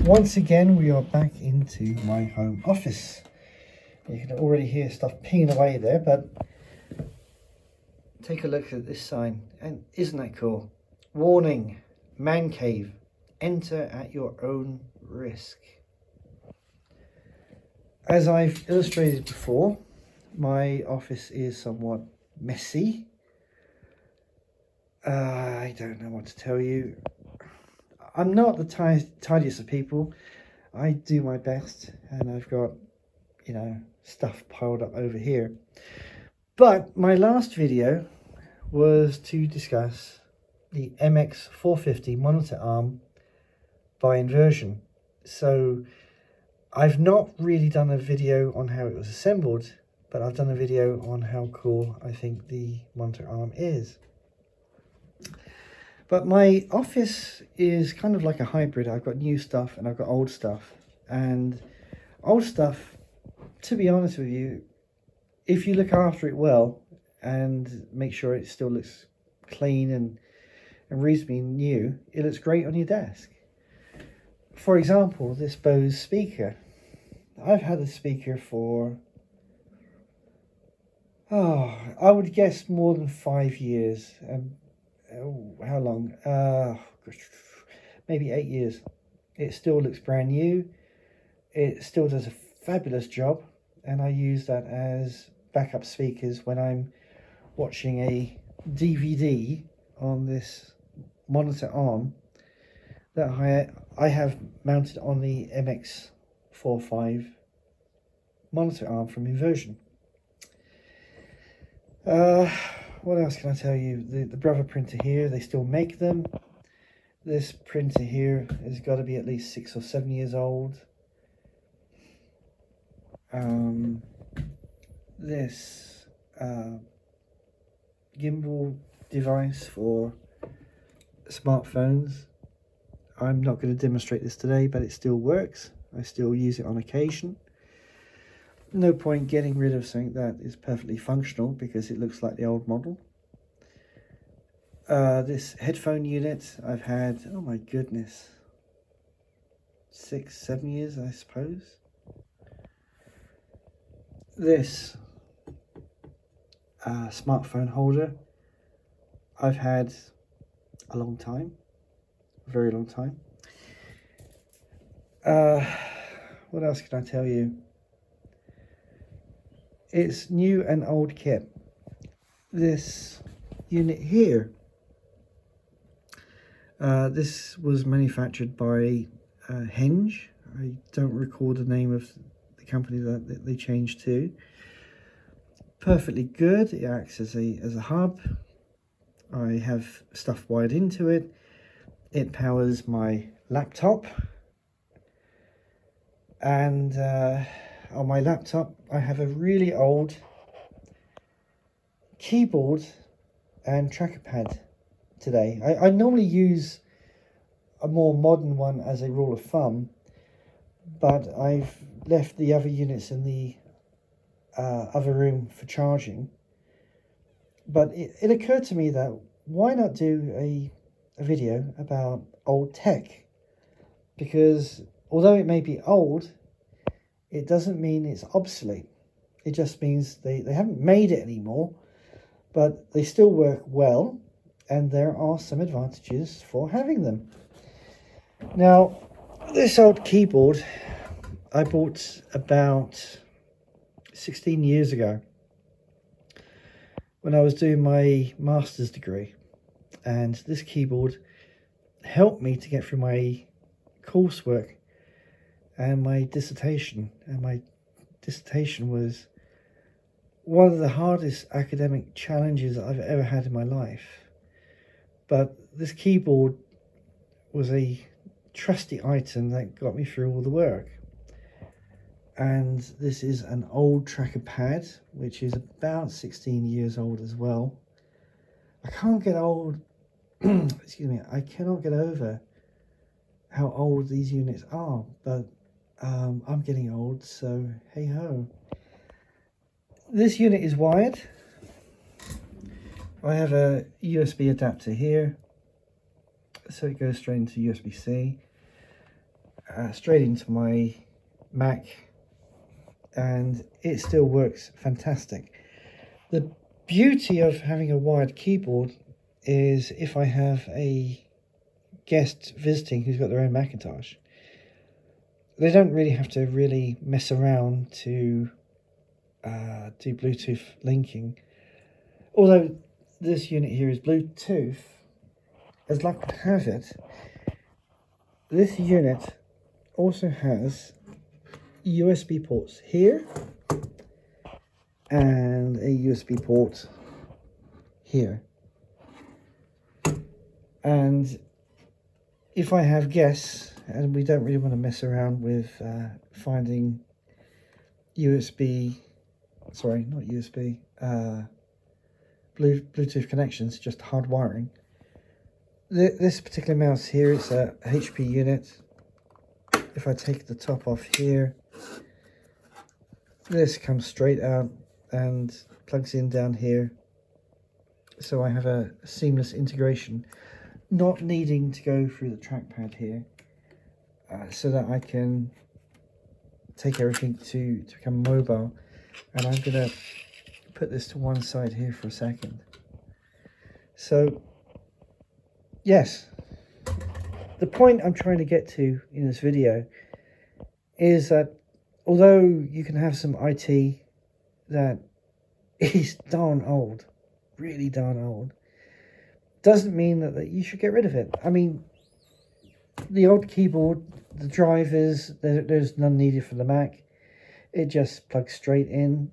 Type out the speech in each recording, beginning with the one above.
Once again, we are back into my home office. You can already hear stuff pinging away there, but take a look at this sign, and isn't that cool? Warning, man cave, enter at your own risk. As I've illustrated before, my office is somewhat messy. I don't know what to tell you. I'm not the tidiest of people. I do my best, and I've got, stuff piled up over here. But my last video was to discuss the MX450 monitor arm by inversion. So I've not really done a video on how it was assembled, but I've done a video on how cool I think the monitor arm is. But my office is kind of like a hybrid. I've got new stuff and I've got old stuff. And old stuff, to be honest with you, if you look after it well and make sure it still looks clean and reasonably new, it looks great on your desk. For example, this Bose speaker. I've had this speaker for, I would guess more than 5 years. How long? Maybe 8 years. It still looks brand new. It still does a fabulous job, and I use that as backup speakers when I'm watching a DVD on this monitor arm that I have mounted on the MX45 monitor arm from Inversion. What else can I tell you? The Brother printer here, they still make them. This printer here has got to be at least 6 or 7 years old. This gimbal device for smartphones. I'm not going to demonstrate this today, but it still works. I still use it on occasion. No point getting rid of something that is perfectly functional because it looks like the old model. This headphone unit I've had, oh my goodness, 6, 7 years, I suppose. This smartphone holder I've had a long time, a very long time. What else can I tell you? It's new and old kit. This unit here, this was manufactured by Henge. I don't recall the name of the company that they changed to. Perfectly good. It acts as a hub. I have stuff wired into it. It powers my laptop, and on my laptop I have a really old keyboard and trackpad today. I normally use a more modern one as a rule of thumb, but I've left the other units in the other room for charging. But it occurred to me that why not do a video about old tech? Because although it may be old, it doesn't mean it's obsolete. It just means they haven't made it anymore, but they still work well, and there are some advantages for having them. Now, this old keyboard I bought about 16 years ago when I was doing my master's degree, and this keyboard helped me to get through my coursework and my dissertation. And my dissertation was one of the hardest academic challenges I've ever had in my life. But this keyboard was a trusty item that got me through all the work. And this is an old trackpad, which is about 16 years old as well. I can't get old, excuse me, I cannot get over how old these units are, but I'm getting old, so hey ho. This unit is wired. I have a USB adapter here, so it goes straight into USB-C. straight into my Mac, and it still works fantastic. The beauty of having a wired keyboard is if I have a guest visiting who's got their own Macintosh, they don't really have to really mess around to do Bluetooth linking. Although this unit here is Bluetooth, as luck would have it, this unit also has USB ports here and a USB port here. And if I have guests and we don't really want to mess around with finding Bluetooth connections, just hard wiring. This particular mouse here is a HP unit. If I take the top off here, this comes straight out and plugs in down here. So I have a seamless integration, not needing to go through the trackpad here, so that I can take everything to become mobile. And I'm going to put this to one side here for a second. So, yes, the point I'm trying to get to in this video is that although you can have some IT that is darn old, really darn old, doesn't mean that you should get rid of it. I mean, the old keyboard, the drivers, there's none needed for the Mac. It just plugs straight in.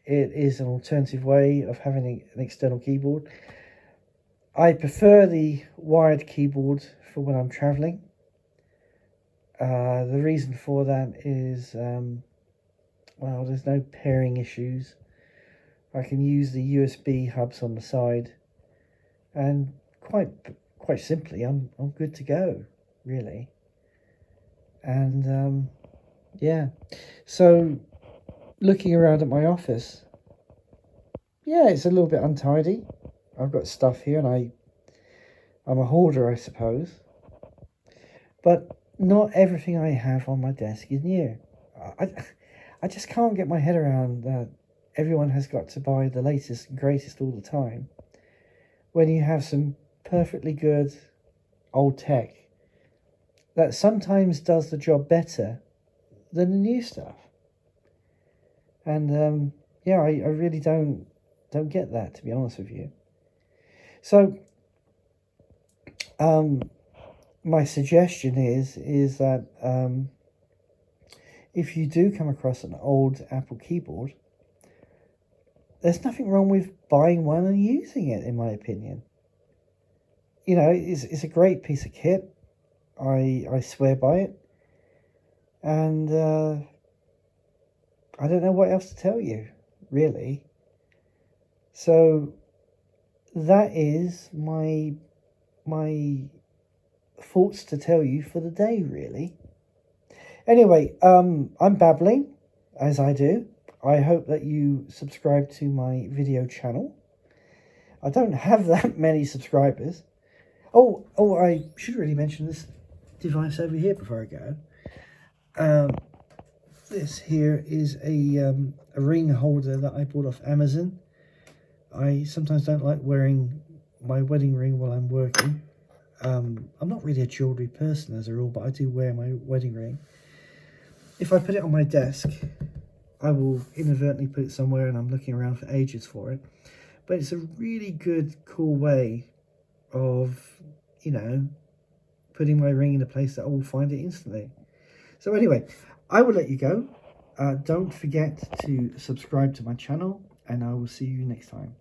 It is an alternative way of having an external keyboard. I prefer the wired keyboard for when I'm traveling. The reason for that is, well, there's no pairing issues. I can use the USB hubs on the side, and quite simply, I'm good to go, really. And yeah, so looking around at my office, yeah, it's a little bit untidy. I've got stuff here, and I'm a hoarder, I suppose. But not everything I have on my desk is new. I just can't get my head around that everyone has got to buy the latest and greatest all the time, when you have some perfectly good old tech that sometimes does the job better than the new stuff. And yeah, I really don't get that, to be honest with you. So my suggestion is that if you do come across an old Apple keyboard, there's nothing wrong with buying one and using it, in my opinion. You know, it's a great piece of kit. I swear by it. And I don't know what else to tell you, really. So that is my thoughts to tell you for the day, really. Anyway, I'm babbling, as I do. I hope that you subscribe to my video channel. I don't have that many subscribers. Oh, I should really mention this device over here before I go. This here is a ring holder that I bought off Amazon. I sometimes don't like wearing my wedding ring while I'm working. I'm not really a jewellery person as a rule, but I do wear my wedding ring. If I put it on my desk, I will inadvertently put it somewhere and I'm looking around for ages for it. But it's a really good, cool way of, you know, putting my ring in a place that I will find it instantly. So anyway, I will let you go. Don't forget to subscribe to my channel, and I will see you next time.